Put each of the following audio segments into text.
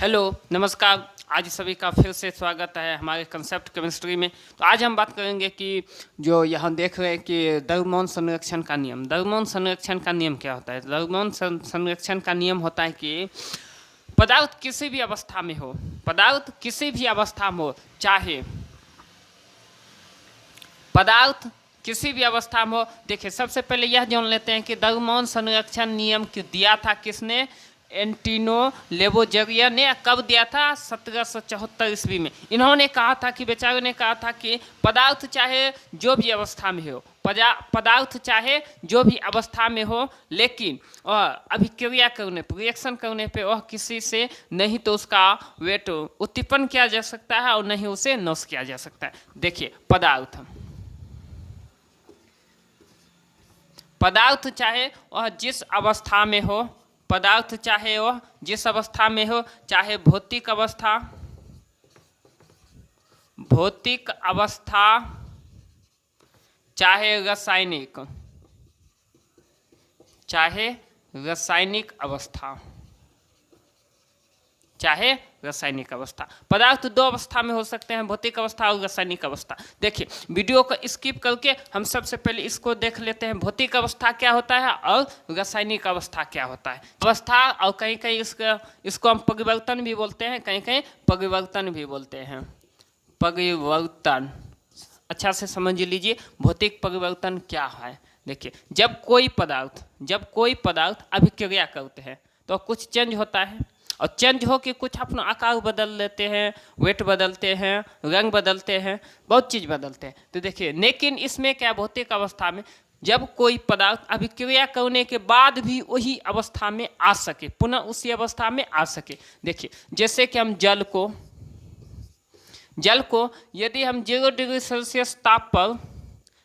Hello नमस्कार। आज सभी का फिर से स्वागत है हमारे कंसेप्ट केमिस्ट्री में। तो आज हम बात करेंगे कि जो यहाँ देख रहे हैं कि द्रव्यमान संरक्षण का नियम। द्रव्यमान संरक्षण का नियम क्या होता है? द्रव्यमान संरक्षण का नियम होता है कि पदार्थ किसी भी अवस्था में हो, पदार्थ किसी भी अवस्था में हो, चाहे पदार्थ किसी भी अवस्था में हो। देखिए, सबसे पहले यह जान लेते हैं कि द्रव्यमान संरक्षण नियम दिया था किसने? एंटिनो लेबोजरिया ने। कब दिया था? 1774 ईस्वी में। इन्होंने कहा था कि बेचारों ने कहा था कि पदार्थ चाहे जो भी अवस्था में हो, पदार्थ चाहे जो भी अवस्था में हो, लेकिन अभिक्रिया करने पर, रिएक्शन करने पे वह किसी से नहीं तो उसका वेट उत्पन्न किया जा सकता है और नहीं उसे नष्ट किया जा सकता है। देखिए, पदार्थ चाहे वह जिस अवस्था में हो, पदार्थ चाहे वह जिस अवस्था में हो, चाहे भौतिक अवस्था, चाहे रासायनिक अवस्था, पदार्थ दो अवस्था में हो सकते हैं, भौतिक अवस्था और रासायनिक अवस्था। देखिए, वीडियो को स्किप करके हम सबसे पहले इसको देख लेते हैं, भौतिक अवस्था क्या होता है और रासायनिक अवस्था क्या होता है। अवस्था, और कहीं कहीं इसको हम परिवर्तन भी बोलते हैं, कहीं कहीं परिवर्तन भी बोलते हैं। परिवर्तन अच्छा से समझ लीजिए, भौतिक परिवर्तन क्या है। देखिए, जब कोई पदार्थ अभिक्रिया करते हैं तो कुछ चेंज होता है, और चेंज हो के कुछ अपना आकार बदल लेते हैं, वेट बदलते हैं, रंग बदलते हैं, बहुत चीज़ बदलते हैं। तो देखिए, लेकिन इसमें क्या, भौतिक अवस्था में जब कोई पदार्थ अभिक्रिया करने के बाद भी वही अवस्था में आ सके, पुनः उसी अवस्था में आ सके। देखिए, जैसे कि हम जल को यदि हम 0 डिग्री सेल्सियस ताप पर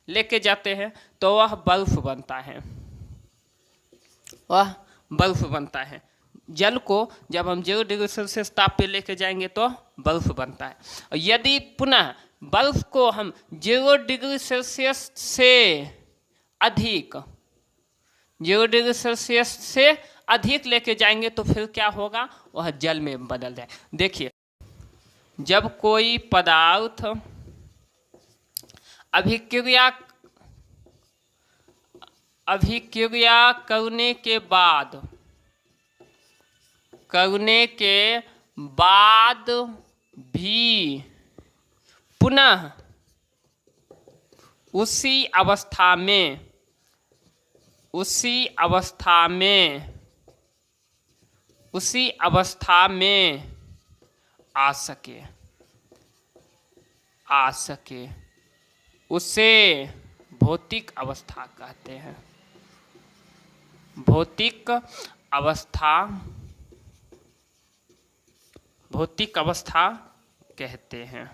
लेके जाते हैं तो वह बर्फ बनता है। जल को जब हम 0 डिग्री सेल्सियस ताप पे लेके जाएंगे तो बर्फ बनता है। और यदि पुनः बर्फ को हम 0 डिग्री सेल्सियस से अधिक लेके जाएंगे तो फिर क्या होगा? वह जल में बदल जाए। देखिए, जब कोई पदार्थ अभिक्रिया करने के बाद भी पुनः उसी अवस्था में आ सके उसे भौतिक अवस्था कहते हैं। भौतिक अवस्था कहते हैं।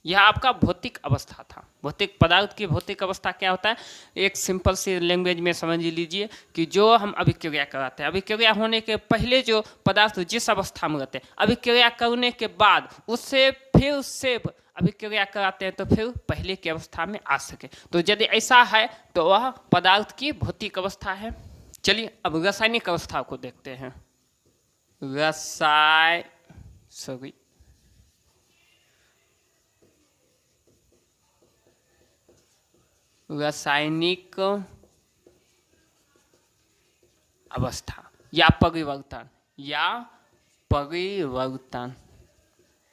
यह आपका भौतिक अवस्था था। भौतिक पदार्थ की भौतिक अवस्था क्या होता है? एक सिंपल सी लैंग्वेज में समझ लीजिए कि जो हम अभिक्रिया कराते हैं, अभिक्रिया होने के पहले जो पदार्थ जिस अवस्था में रहते हैं, अभिक्रिया करने के बाद उससे अभिक्रिया कराते हैं तो फिर पहले की अवस्था में आ सके। तो यदि ऐसा है तो वह पदार्थ की भौतिक अवस्था है। चलिए, अब रासायनिक अवस्था को देखते हैं। रासायनिक अवस्था या परिवर्तन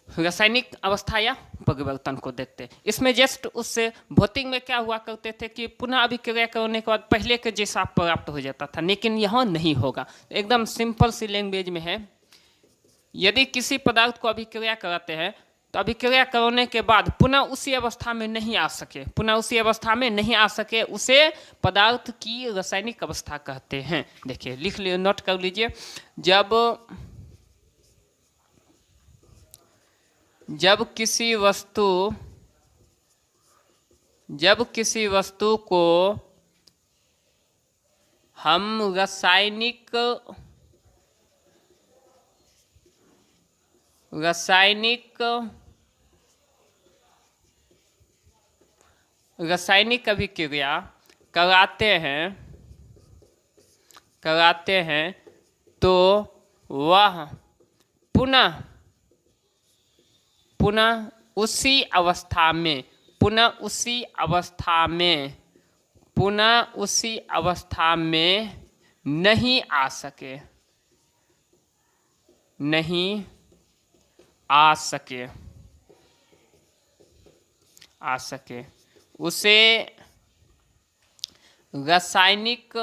रासायनिक अवस्था या परिवर्तन को देखते हैं। इसमें जस्ट उससे भौतिक में क्या हुआ करते थे कि पुनः अभिक्रिया करने के बाद पहले के जैसा प्राप्त हो जाता था, लेकिन यहाँ नहीं होगा। एकदम सिंपल सी लैंग्वेज में है, यदि किसी पदार्थ को अभिक्रिया कराते हैं तो अभिक्रिया करने के बाद पुनः उसी अवस्था में नहीं आ सके, उसे पदार्थ की रासायनिक अवस्था कहते हैं। देखिए, लिख लीजिए, नोट कर लीजिए। जब किसी वस्तु को हम रासायनिक अभिक्रिया कराते हैं तो वह पुनः उसी अवस्था में, पुनः उसी अवस्था में नहीं आ सके उसे रासायनिक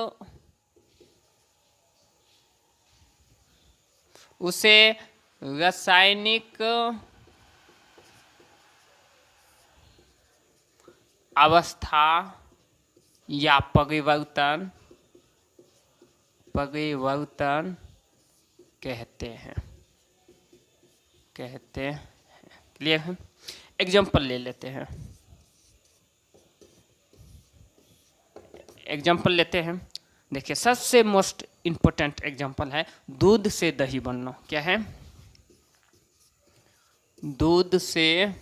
अवस्था या परिवर्तन कहते हैं। क्लियर है? एग्जाम्पल ले लेते हैं। देखिए, सबसे मोस्ट इम्पोर्टेंट एग्जाम्पल है दूध से दही बनना। क्या है? दूध से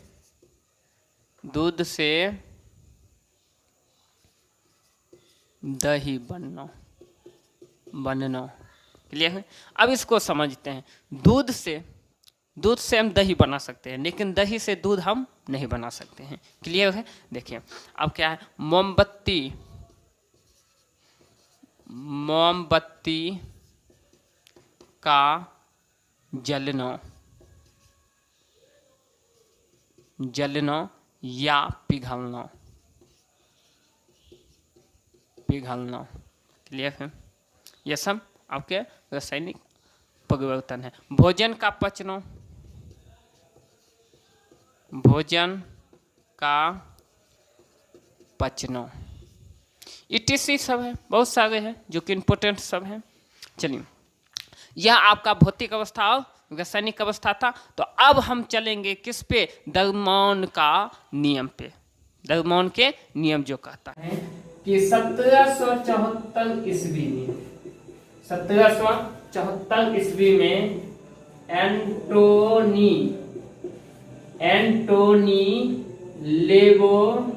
दही बनना। क्लियर है? अब इसको समझते हैं। दूध से हम दही बना सकते हैं, लेकिन दही से दूध हम नहीं बना सकते हैं। क्लियर है? देखिए, अब क्या है? मोमबत्ती का जलना या पिघलना। क्लियर है? यह सब आपके रासायनिक परिवर्तन है। भोजन का पचना इटीसी सब है, बहुत सारे हैं जो कि इम्पोर्टेंट सब हैं। चलिए, यह आपका भौतिक अवस्था और रासायनिक अवस्था था। तो अब हम चलेंगे किस पे? द्रव्यमान का नियम पे। द्रव्यमान के नियम जो कहता है कि 1774 ईस्वी में एंटोनी लेवो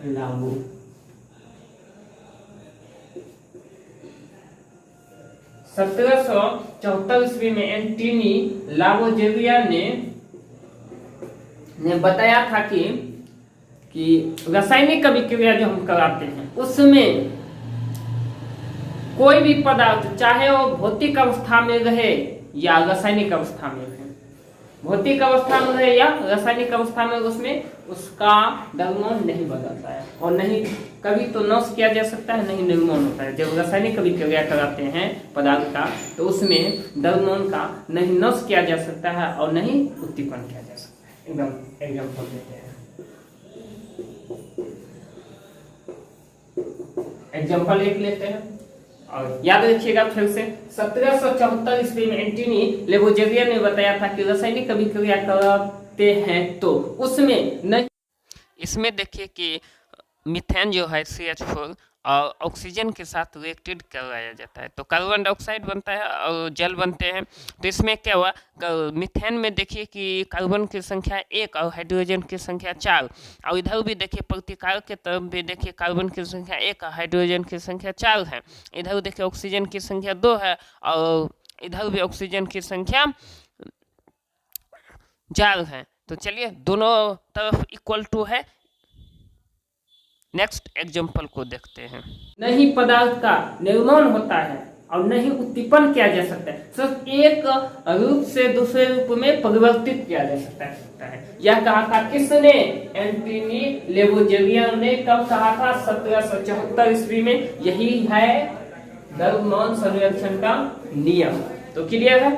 लागू 1774 ईस्वी में एंटोनी लावोजेविया ने बताया था कि रासायनिक अभिक्रिया जो हम कराते हैं उसमें कोई भी पदार्थ, चाहे वो भौतिक अवस्था में रहे या रासायनिक अवस्था में रहे, भौतिक अवस्था में रहे या रासायनिक अवस्था में, उसमें उसका द्रव्यमान नहीं बदलता है और नहीं कभी तो नाश किया जा सकता है, नहीं निर्माण होता है। जब रासायनिक अभिक्रिया कराते हैं पदार्थ का, तो उसमें द्रव्यमान का नहीं नाश किया जा सकता है और नहीं उत्तीपन किया जा सकता है। एकदम एग्जाम्पल देते हैं। एग्जाम्पल एक लेते हैं और याद रखिएगा फिर से। 1774 ईस्वी में एंटोनी लेवोजेविया ने बताया था कि रासायनिक अभिक्रिया करते हैं तो उसमें नहीं, इसमें देखिए कि मीथेन जो है CH4 और ऑक्सीजन के साथ रिएक्टेड करवाया जाता है तो कार्बन डाइऑक्साइड बनता है और जल बनते हैं। तो इसमें क्या हुआ? मीथेन में देखिए कि कार्बन की संख्या 1 और हाइड्रोजन की संख्या 4, और इधर भी देखिए प्रतिकार के तरफ भी देखिए कार्बन की संख्या 1 और हाइड्रोजन की संख्या 4 है। इधर देखिए ऑक्सीजन की संख्या 2 है और इधर भी ऑक्सीजन की संख्या 4 है। तो चलिए, दोनों तरफ इक्वल टू है। नेक्स्ट एग्जाम्पल को देखते हैं। नहीं पदार्थ का निर्माण होता है और नहीं उत्तीपन किया जा सकता है, सिर्फ एक रूप से दूसरे रूप में परिवर्तित किया जा सकता है। यह कहा था किसने? एंटोनी लेवोजेविया ने। कब कहा था? 1774 ईस्वी में। यही है द्रव्यमान संरक्षण का नियम। तो क्लियर है?